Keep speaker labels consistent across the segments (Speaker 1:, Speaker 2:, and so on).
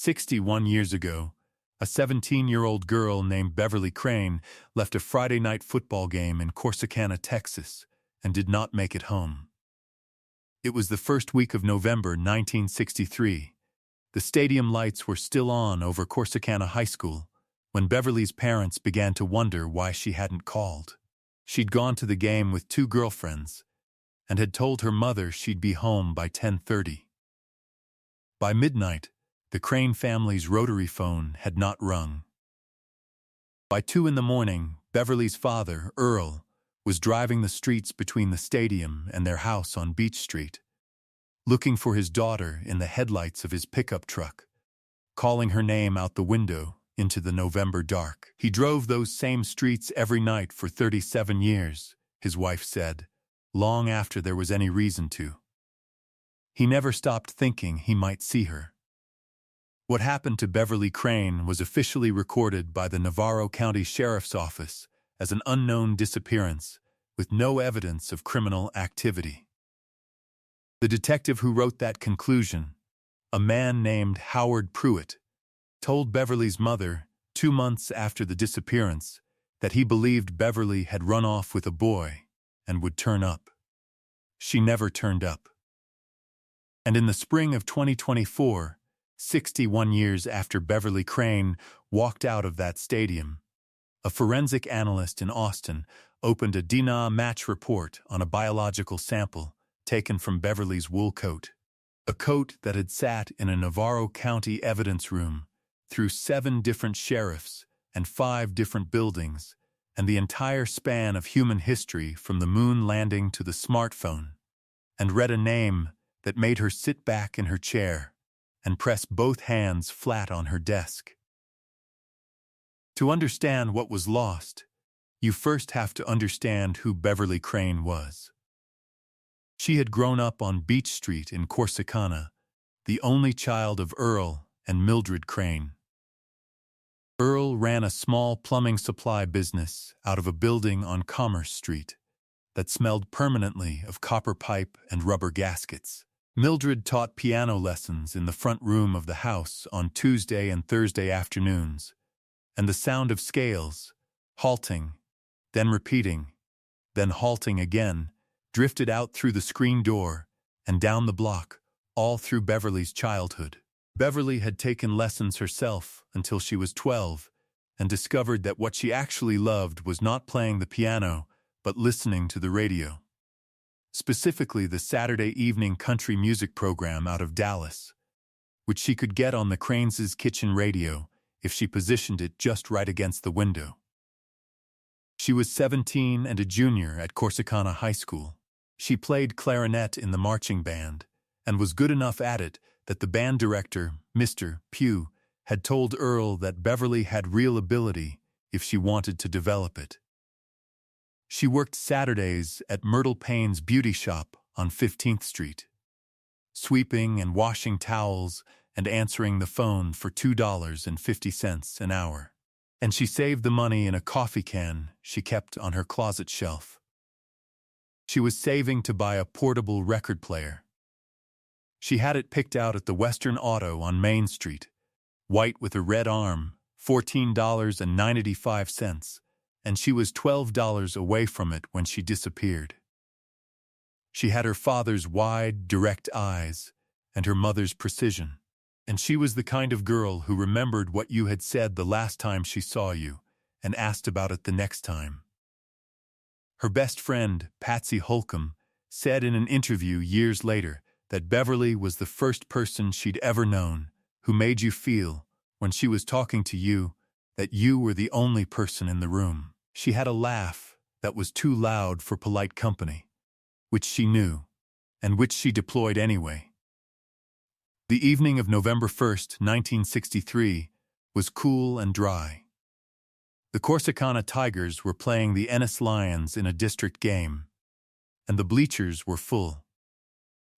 Speaker 1: 61 years ago, a 17-year-old girl named Beverly Crane left a Friday night football game in Corsicana, Texas, and did not make it home. It was the first week of November 1963. The stadium lights were still on over Corsicana High School when Beverly's parents began to wonder why she hadn't called. She'd gone to the game with two girlfriends and had told her mother she'd be home by 10:30. By midnight, the Crane family's rotary phone had not rung. By 2 in the morning, Beverly's father, Earl, was driving the streets between the stadium and their house on Beach Street, looking for his daughter in the headlights of his pickup truck, calling her name out the window into the November dark. He drove those same streets every night for 37 years, his wife said, long after there was any reason to. He never stopped thinking he might see her. What happened to Beverly Crane was officially recorded by the Navarro County Sheriff's Office as an unknown disappearance with no evidence of criminal activity. The detective who wrote that conclusion, a man named Howard Pruitt, told Beverly's mother 2 months after the disappearance that he believed Beverly had run off with a boy and would turn up. She never turned up. And in the spring of 2024, 61 years after Beverly Crane walked out of that stadium, a forensic analyst in Austin opened a DNA match report on a biological sample taken from Beverly's wool coat, a coat that had sat in a Navarro County evidence room through 7 different sheriffs and 5 different buildings, and the entire span of human history from the moon landing to the smartphone, and read a name that made her sit back in her chair and press both hands flat on her desk. To understand what was lost, you first have to understand who Beverly Crane was. She had grown up on Beach Street in Corsicana, the only child of Earl and Mildred Crane. Earl ran a small plumbing supply business out of a building on Commerce Street that smelled permanently of copper pipe and rubber gaskets. Mildred taught piano lessons in the front room of the house on Tuesday and Thursday afternoons, and the sound of scales, halting, then repeating, then halting again, drifted out through the screen door and down the block, all through Beverly's childhood. Beverly had taken lessons herself until she was 12 and discovered that what she actually loved was not playing the piano, but listening to the radio. Specifically the Saturday evening country music program out of Dallas, which she could get on the Cranes' kitchen radio if she positioned it just right against the window. She was 17 and a junior at Corsicana High School. She played clarinet in the marching band and was good enough at it that the band director, Mr. Pugh, had told Earl that Beverly had real ability if she wanted to develop it. She worked Saturdays at Myrtle Payne's beauty shop on 15th Street, sweeping and washing towels and answering the phone for $2.50 an hour. And she saved the money in a coffee can she kept on her closet shelf. She was saving to buy a portable record player. She had it picked out at the Western Auto on Main Street, white with a red arm, $14.95, and she was $12 away from it when she disappeared. She had her father's wide, direct eyes and her mother's precision, and she was the kind of girl who remembered what you had said the last time she saw you and asked about it the next time. Her best friend, Patsy Holcomb, said in an interview years later that Beverly was the first person she'd ever known who made you feel, when she was talking to you, that you were the only person in the room. She had a laugh that was too loud for polite company, which she knew, and which she deployed anyway. The evening of November 1st, 1963, was cool and dry. The Corsicana Tigers were playing the Ennis Lions in a district game, and the bleachers were full.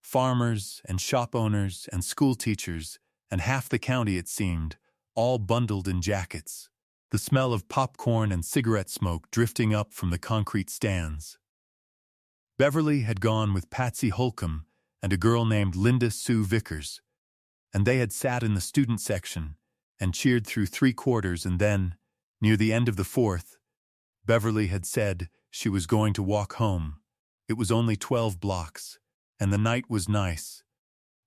Speaker 1: Farmers and shop owners and school teachers and half the county, it seemed, all bundled in jackets, the smell of popcorn and cigarette smoke drifting up from the concrete stands. Beverly had gone with Patsy Holcomb and a girl named Linda Sue Vickers, and they had sat in the student section and cheered through 3/4, and then, near the end of the fourth, Beverly had said she was going to walk home. It was only 12 blocks, and the night was nice,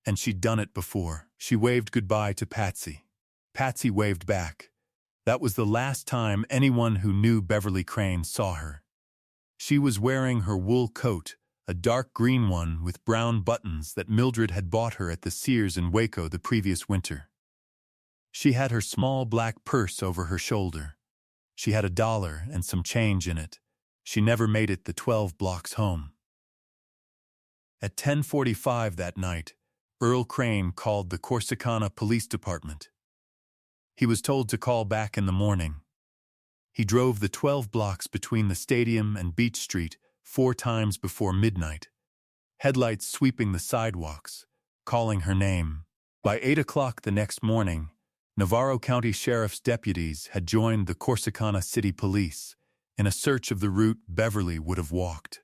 Speaker 1: and she'd done it before. She waved goodbye to Patsy. Patsy waved back. That was the last time anyone who knew Beverly Crane saw her. She was wearing her wool coat, a dark green one with brown buttons that Mildred had bought her at the Sears in Waco the previous winter. She had her small black purse over her shoulder. She had $1 and some change in it. She never made it the 12 blocks home. At 10:45 that night, Earl Crane called the Corsicana Police Department. He was told to call back in the morning. He drove the 12 blocks between the stadium and Beach Street 4 times before midnight, headlights sweeping the sidewalks, calling her name. By 8 o'clock the next morning, Navarro County Sheriff's deputies had joined the Corsicana City Police in a search of the route Beverly would have walked.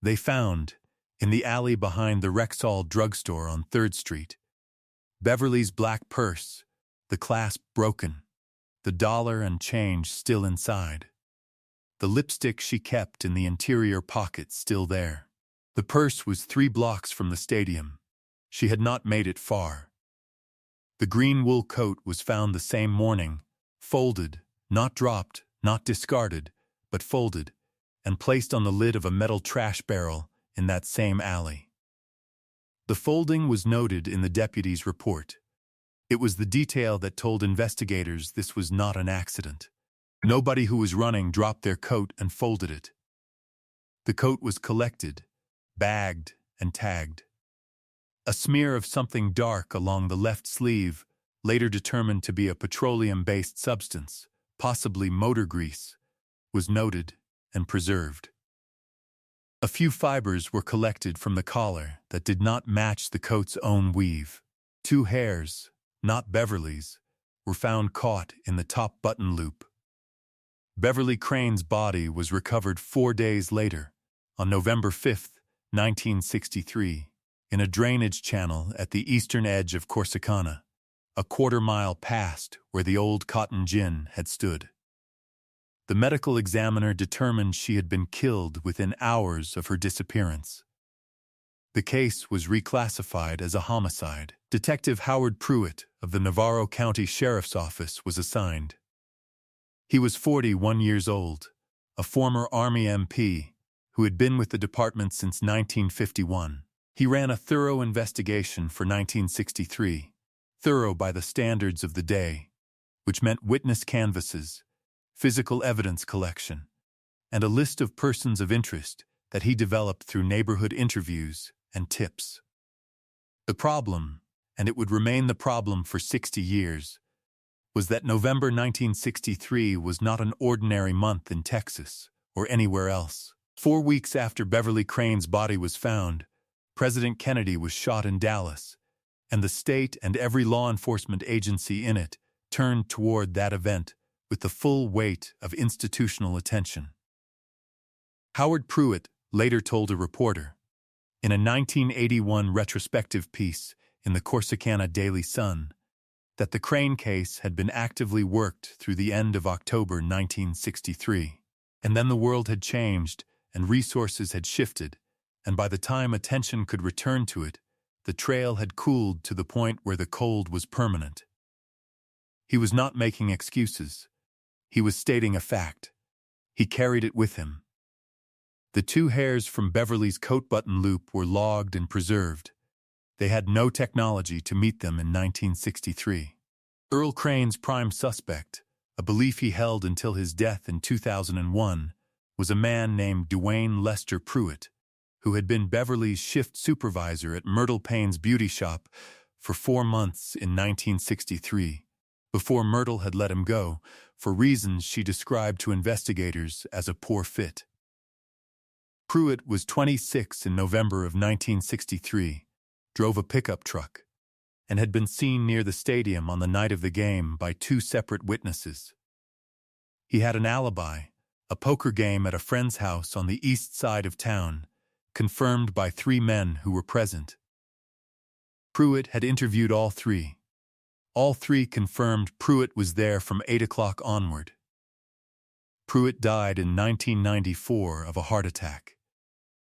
Speaker 1: They found, in the alley behind the Rexall drugstore on 3rd Street, Beverly's black purse, the clasp broken, the $1 and change still inside. The lipstick she kept in the interior pocket still there. The purse was 3 blocks from the stadium. She had not made it far. The green wool coat was found the same morning, folded, not dropped, not discarded, but folded, and placed on the lid of a metal trash barrel in that same alley. The folding was noted in the deputy's report. It was the detail that told investigators this was not an accident. Nobody who was running dropped their coat and folded it. The coat was collected, bagged, and tagged. A smear of something dark along the left sleeve, later determined to be a petroleum-based substance, possibly motor grease, was noted and preserved. A few fibers were collected from the collar that did not match the coat's own weave. 2 hairs, not Beverly's, were found caught in the top button loop. Beverly Crane's body was recovered 4 days later, on November 5, 1963, in a drainage channel at the eastern edge of Corsicana, a 1/4 mile past where the old cotton gin had stood. The medical examiner determined she had been killed within hours of her disappearance. The case was reclassified as a homicide. Detective Howard Pruitt of the Navarro County Sheriff's Office was assigned. He was 41 years old, a former Army MP who had been with the department since 1951. He ran a thorough investigation for 1963, thorough by the standards of the day, which meant witness canvasses, physical evidence collection, and a list of persons of interest that he developed through neighborhood interviews and tips. The problem, and it would remain the problem for 60 years, was that November 1963 was not an ordinary month in Texas or anywhere else. 4 weeks after Beverly Crane's body was found, President Kennedy was shot in Dallas, and the state and every law enforcement agency in it turned toward that event with the full weight of institutional attention. Howard Pruitt later told a reporter, in a 1981 retrospective piece in the Corsicana Daily Sun, that the Crane case had been actively worked through the end of October 1963, and then the world had changed and resources had shifted, and by the time attention could return to it, the trail had cooled to the point where the cold was permanent. He was not making excuses. He was stating a fact. He carried it with him. The 2 hairs from Beverly's coat button loop were logged and preserved. They had no technology to meet them in 1963. Earl Crane's prime suspect, a belief he held until his death in 2001, was a man named Dwayne Lester Pruitt, who had been Beverly's shift supervisor at Myrtle Payne's beauty shop for 4 months in 1963, before Myrtle had let him go, for reasons she described to investigators as a poor fit. Pruitt was 26 in November of 1963, drove a pickup truck, and had been seen near the stadium on the night of the game by 2 separate witnesses. He had an alibi, a poker game at a friend's house on the east side of town, confirmed by 3 men who were present. Pruitt had interviewed all three. All three confirmed Pruitt was there from 8 o'clock onward. Pruitt died in 1994 of a heart attack.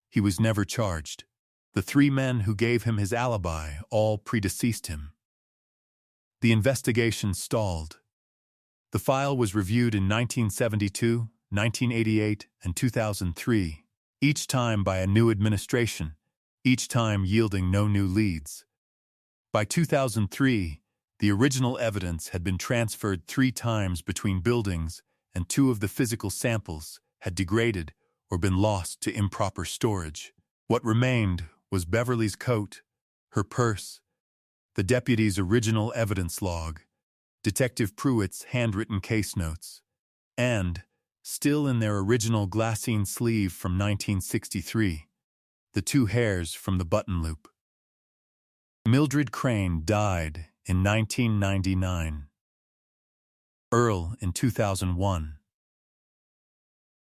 Speaker 1: He was never charged. The three men who gave him his alibi all predeceased him. The investigation stalled. The file was reviewed in 1972, 1988, and 2003, each time by a new administration, each time yielding no new leads. By 2003, the original evidence had been transferred 3 times between buildings, and 2 of the physical samples had degraded or been lost to improper storage. What remained was Beverly's coat, her purse, the deputy's original evidence log, Detective Pruitt's handwritten case notes, and, still in their original glassine sleeve from 1963, the 2 hairs from the button loop. Mildred Crane died in 1999. Earl in 2001.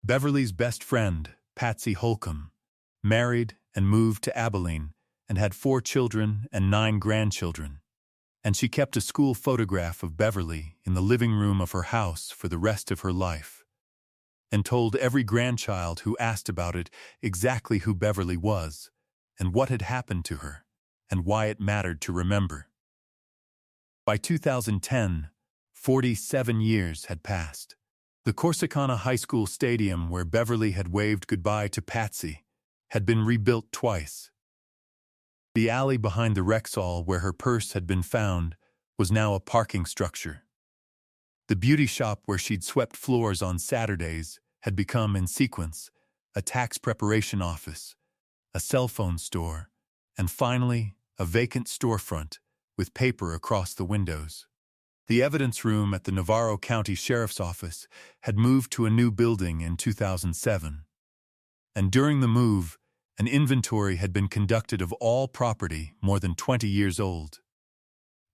Speaker 1: Beverly's best friend, Patsy Holcomb, married and moved to Abilene and had 4 children and 9 grandchildren, and she kept a school photograph of Beverly in the living room of her house for the rest of her life, and told every grandchild who asked about it exactly who Beverly was and what had happened to her and why it mattered to remember. By 2010, 47 years had passed. The Corsicana High School stadium where Beverly had waved goodbye to Patsy had been rebuilt twice. The alley behind the Rexall where her purse had been found was now a parking structure. The beauty shop where she'd swept floors on Saturdays had become, in sequence, a tax preparation office, a cell phone store, and finally, a vacant storefront with paper across the windows. The evidence room at the Navarro County Sheriff's Office had moved to a new building in 2007. And during the move, an inventory had been conducted of all property more than 20 years old.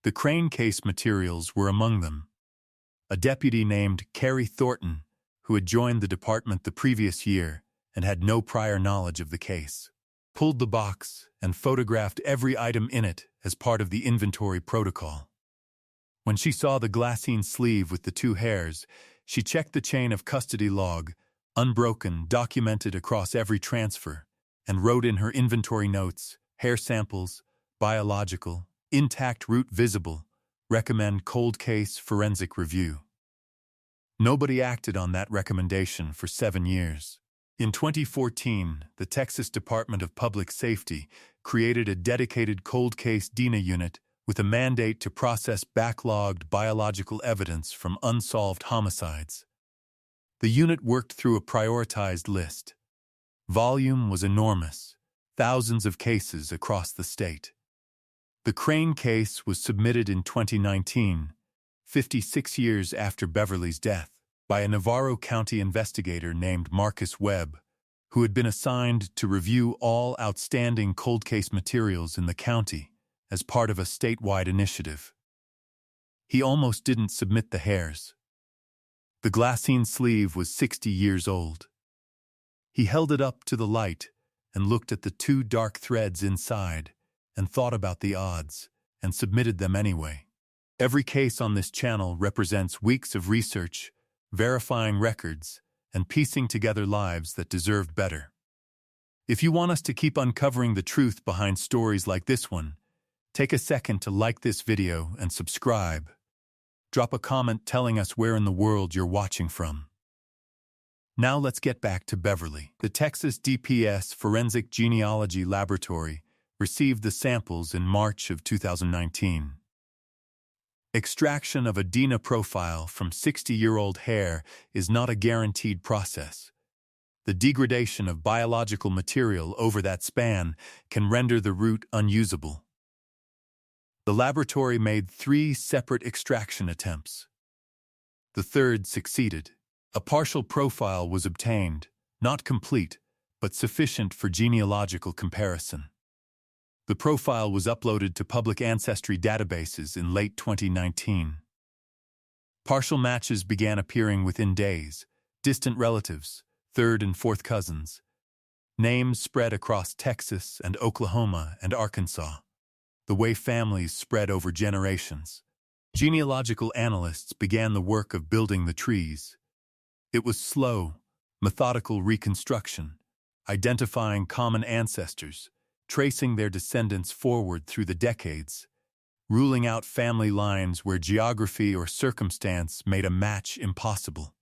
Speaker 1: The Crane case materials were among them. A deputy named Carrie Thornton, who had joined the department the previous year and had no prior knowledge of the case, pulled the box and photographed every item in it as part of the inventory protocol. When she saw the glassine sleeve with the 2 hairs, she checked the chain of custody log, unbroken, documented across every transfer, and wrote in her inventory notes, hair samples, biological, intact root visible, recommend cold case forensic review. Nobody acted on that recommendation for 7 years. In 2014, the Texas Department of Public Safety created a dedicated cold case DINA unit with a mandate to process backlogged biological evidence from unsolved homicides. The unit worked through a prioritized list. Volume was enormous, thousands of cases across the state. The Crane case was submitted in 2019, 56 years after Beverly's death, by a Navarro County investigator named Marcus Webb, who had been assigned to review all outstanding cold case materials in the county as part of a statewide initiative. He almost didn't submit the hairs. The glassine sleeve was 60 years old. He held it up to the light and looked at the 2 dark threads inside and thought about the odds and submitted them anyway. Every case on this channel represents weeks of research, verifying records, and piecing together lives that deserved better. If you want us to keep uncovering the truth behind stories like this one, take a second to like this video and subscribe. Drop a comment telling us where in the world you're watching from. Now let's get back to Beverly. The Texas DPS Forensic Genealogy Laboratory received the samples in March of 2019. Extraction of a DINA profile from 60-year-old hair is not a guaranteed process. The degradation of biological material over that span can render the root unusable. The laboratory made 3 separate extraction attempts. The third succeeded. A partial profile was obtained, not complete, but sufficient for genealogical comparison. The profile was uploaded to public ancestry databases in late 2019. Partial matches began appearing within days, distant relatives, 3rd and 4th cousins. Names spread across Texas and Oklahoma and Arkansas. the way families spread over generations. Genealogical analysts began the work of building the trees. It was slow, methodical reconstruction, identifying common ancestors, tracing their descendants forward through the decades, ruling out family lines where geography or circumstance made a match impossible.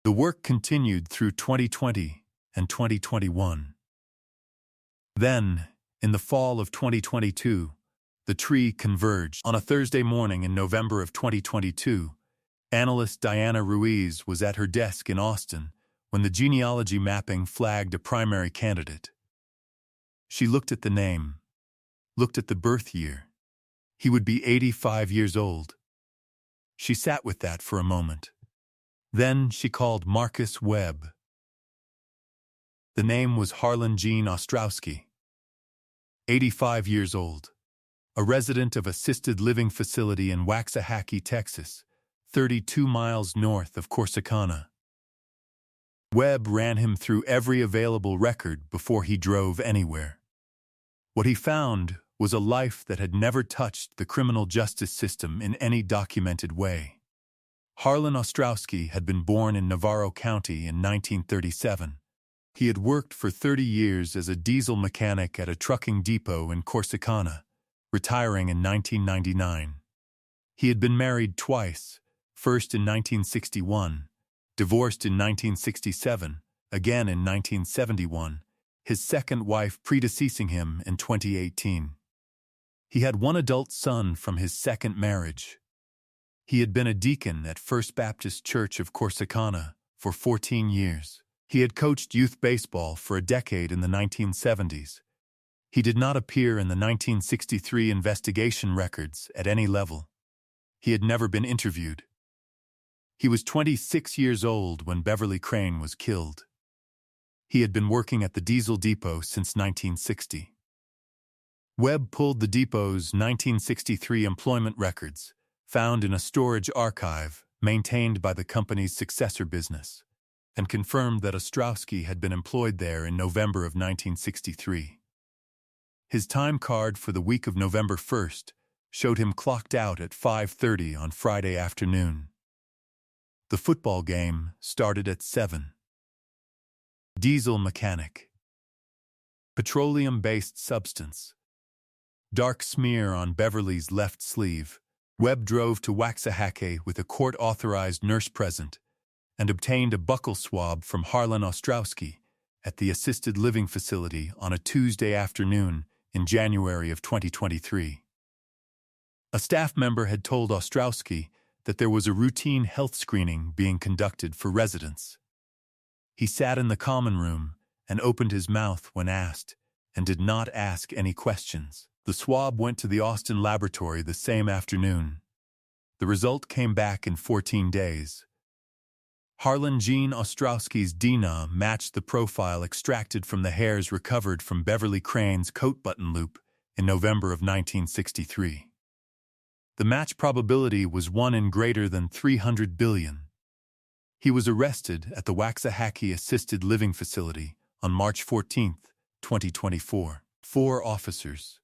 Speaker 1: The work continued through 2020 and 2021. Then, in the fall of 2022, the tree converged. On a Thursday morning in November of 2022, analyst Diana Ruiz was at her desk in Austin when the genealogy mapping flagged a primary candidate. She looked at the name, looked at the birth year. He would be 85 years old. She sat with that for a moment. Then she called Marcus Webb. The name was Harlan Jean Ostrowski, 85 years old, a resident of assisted living facility in Waxahachie, Texas, 32 miles north of Corsicana. Webb ran him through every available record before he drove anywhere. What he found was a life that had never touched the criminal justice system in any documented way. Harlan Ostrowski had been born in Navarro County in 1937. He had worked for 30 years as a diesel mechanic at a trucking depot in Corsicana, retiring in 1999. He had been married twice, first in 1961, divorced in 1967, again in 1971, his second wife predeceasing him in 2018. He had one adult son from his second marriage. He had been a deacon at First Baptist Church of Corsicana for 14 years. He had coached youth baseball for a decade in the 1970s. He did not appear in the 1963 investigation records at any level. He had never been interviewed. He was 26 years old when Beverly Crane was killed. He had been working at the diesel depot since 1960. Webb pulled the depot's 1963 employment records, found in a storage archive maintained by the company's successor business, and confirmed that Ostrowski had been employed there in November of 1963. His time card for the week of November 1st showed him clocked out at 5:30 on Friday afternoon. The football game started at 7. Diesel mechanic. Petroleum-based substance. Dark smear on Beverly's left sleeve. Webb drove to Waxahachie with a court-authorized nurse present and obtained a buccal swab from Harlan Ostrowski at the assisted living facility on a Tuesday afternoon in January of 2023. A staff member had told Ostrowski that there was a routine health screening being conducted for residents. He sat in the common room and opened his mouth when asked, and did not ask any questions. The swab went to the Austin laboratory the same afternoon. The result came back in 14 days. Harlan Jean Ostrowski's DNA matched the profile extracted from the hairs recovered from Beverly Crane's coat button loop in November of 1963. The match probability was 1 in greater than 300 billion. He was arrested at the Waxahachie Assisted Living Facility on March 14, 2024. 4 officers.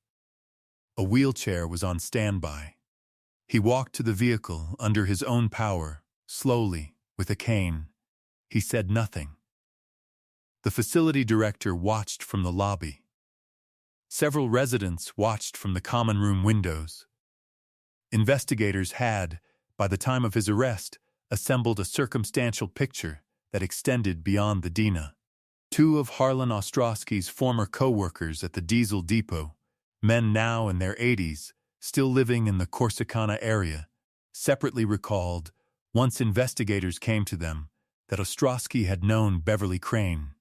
Speaker 1: A wheelchair was on standby. He walked to the vehicle under his own power, slowly, with a cane. He said nothing. The facility director watched from the lobby. Several residents watched from the common room windows. Investigators had, by the time of his arrest, assembled a circumstantial picture that extended beyond the DNA. 2 of Harlan Ostrowski's former co-workers at the diesel depot, men now in their 80s, still living in the Corsicana area, separately recalled, once investigators came to them, that Ostrowski had known Beverly Crane.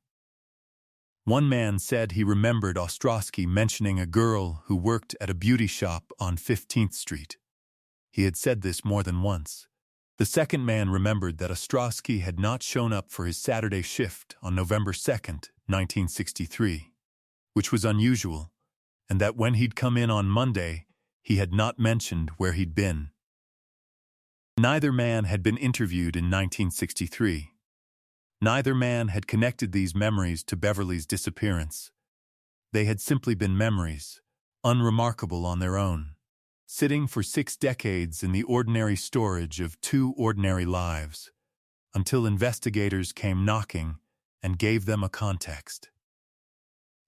Speaker 1: One man said he remembered Ostrowski mentioning a girl who worked at a beauty shop on 15th Street. He had said this more than once. The second man remembered that Ostrowski had not shown up for his Saturday shift on November 2, 1963, which was unusual, and that when he'd come in on Monday, he had not mentioned where he'd been. Neither man had been interviewed in 1963. Neither man had connected these memories to Beverly's disappearance. They had simply been memories, unremarkable on their own, sitting for 6 decades in the ordinary storage of 2 ordinary lives, until investigators came knocking and gave them a context.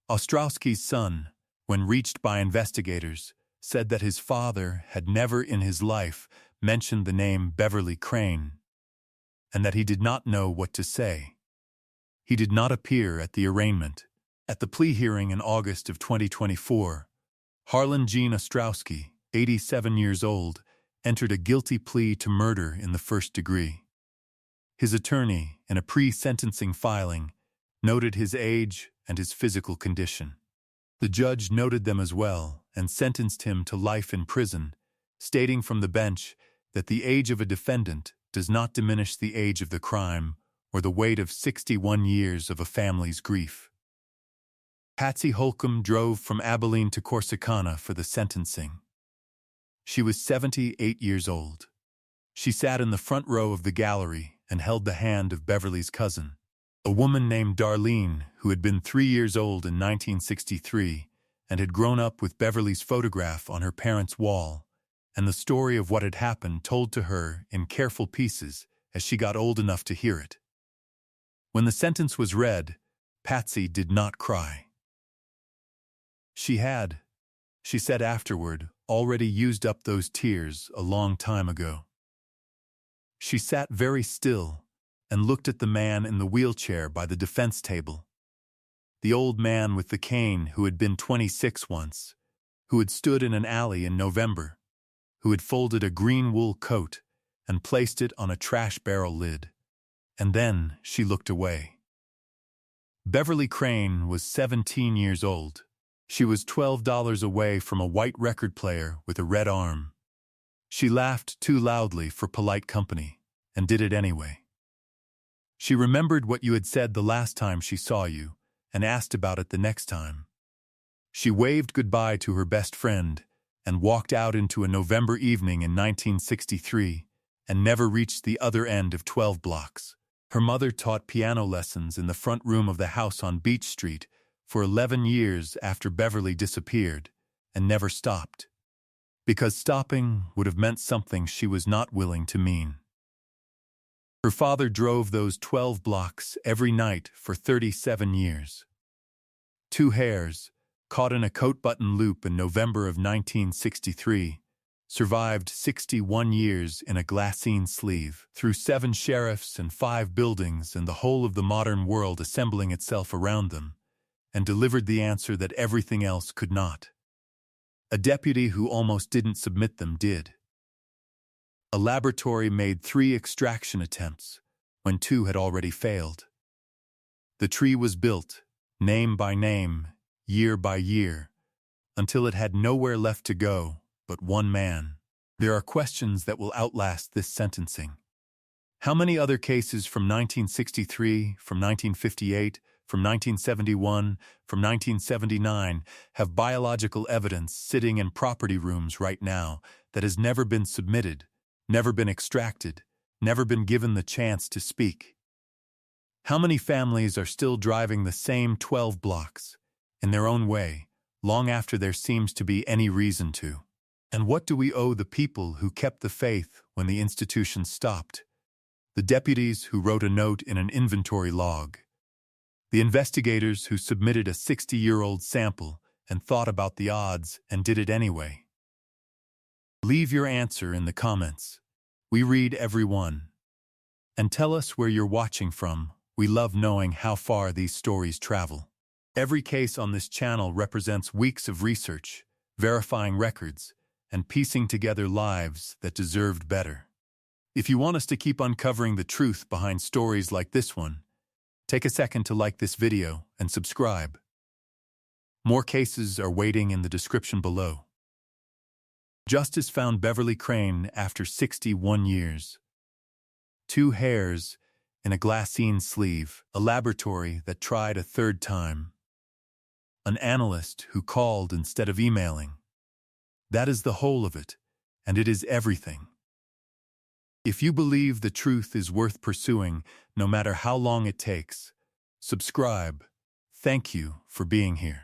Speaker 1: Ostrowski's son, when reached by investigators, said that his father had never in his life mentioned the name Beverly Crane, and that he did not know what to say. He did not appear at the arraignment. At the plea hearing in August of 2024, Harlan Jean Ostrowski, 87 years old, entered a guilty plea to murder in the first degree. His attorney, in a pre-sentencing filing, noted his age and his physical condition. The judge noted them as well and sentenced him to life in prison, stating from the bench that the age of a defendant does not diminish the age of the crime or the weight of 61 years of a family's grief. Patsy Holcomb drove from Abilene to Corsicana for the sentencing. She was 78 years old. She sat in the front row of the gallery and held the hand of Beverly's cousin, a woman named Darlene who had been 3 years old in 1963 and had grown up with Beverly's photograph on her parents' wall, and the story of what had happened told to her in careful pieces as she got old enough to hear it. When the sentence was read, Patsy did not cry. She said afterward, already used up those tears a long time ago. She sat very still and looked at the man in the wheelchair by the defense table. The old man with the cane who had been 26 once, who had stood in an alley in November, who had folded a green wool coat and placed it on a trash barrel lid. And then she looked away. Beverly Crane was 17 years old. She was $12 away from a white record player with a red arm. She laughed too loudly for polite company, and did it anyway. She remembered what you had said the last time she saw you, and asked about it the next time. She waved goodbye to her best friend, and walked out into a November evening in 1963, and never reached the other end of 12 blocks. Her mother taught piano lessons in the front room of the house on Beach Street for 11 years after Beverly disappeared, and never stopped, because stopping would have meant something she was not willing to mean. Her father drove those 12 blocks every night for 37 years. 2 hairs, caught in a coat button loop in November of 1963, survived 61 years in a glassine sleeve, through 7 sheriffs and 5 buildings and the whole of the modern world assembling itself around them, and delivered the answer that everything else could not. A deputy who almost didn't submit them did. A laboratory made 3 extraction attempts, when 2 had already failed. The tree was built, name by name, year by year, until it had nowhere left to go but one man. There are questions that will outlast this sentencing. How many other cases from 1963, from 1958, from 1971, from 1979 have biological evidence sitting in property rooms right now that has never been submitted, never been extracted, never been given the chance to speak? How many families are still driving the same 12 blocks, in their own way, long after there seems to be any reason to? And what do we owe the people who kept the faith when the institution stopped? The deputies who wrote a note in an inventory log. The investigators who submitted a 60-year-old sample and thought about the odds and did it anyway. Leave your answer in the comments. We read every one. And tell us where you're watching from. We love knowing how far these stories travel. Every case on this channel represents weeks of research, verifying records, and piecing together lives that deserved better. If you want us to keep uncovering the truth behind stories like this one, take a second to like this video and subscribe. More cases are waiting in the description below. Justice found Beverly Crane after 61 years. 2 hairs in a glassine sleeve, a laboratory that tried a 3rd time. An analyst who called instead of emailing. That is the whole of it, and it is everything. If you believe the truth is worth pursuing, no matter how long it takes, subscribe. Thank you for being here.